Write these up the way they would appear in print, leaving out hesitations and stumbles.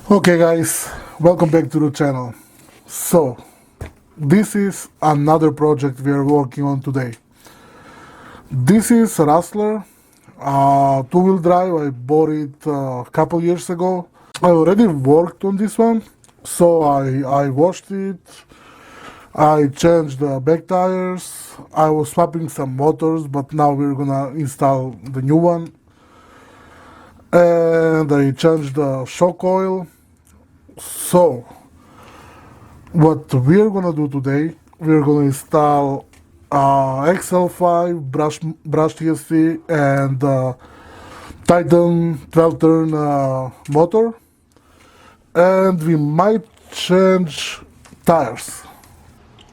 Okay guys, welcome back to the channel. So, this is another project we are working on today. This is a rustler, two-wheel drive. I bought it a couple years ago. I already worked on this one, so I washed it, I changed the back tires, I was swapping some motors, but now we're gonna install the new one. And I changed the shock oil. So, what we're gonna do today, we're gonna install XL5 brush TSC and Titan 12 turn motor, and we might change tires.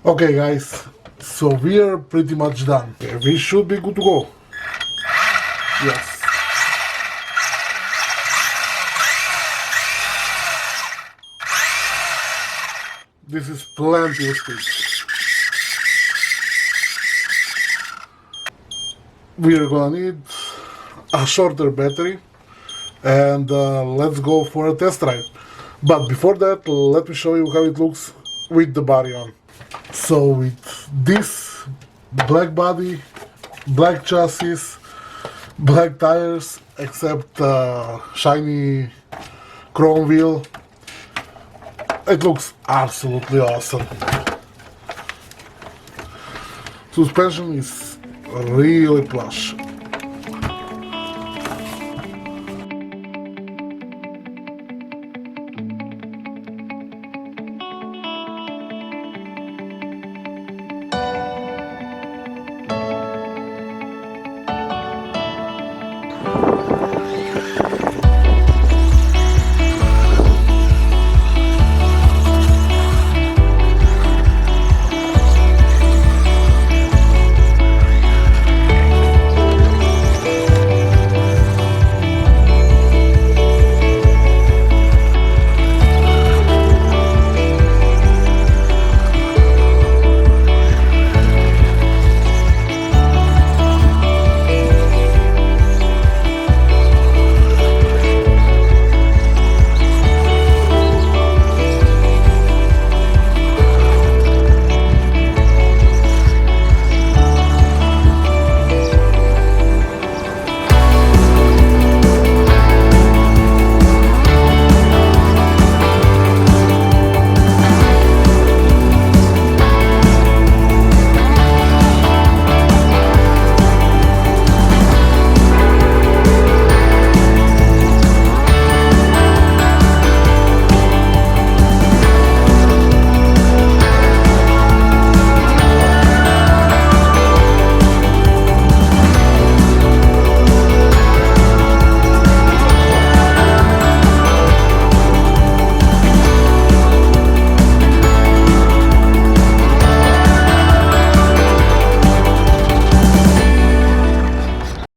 Okay guys, so we are pretty much done. Okay, we should be good to go. Yes. This is plenty of speed. We are gonna need a shorter battery, and let's go for a test drive. But before that, let me show you how it looks with the body on. So with this black body, black chassis, black tires, except shiny chrome wheel, it looks absolutely awesome. Suspension is really plush.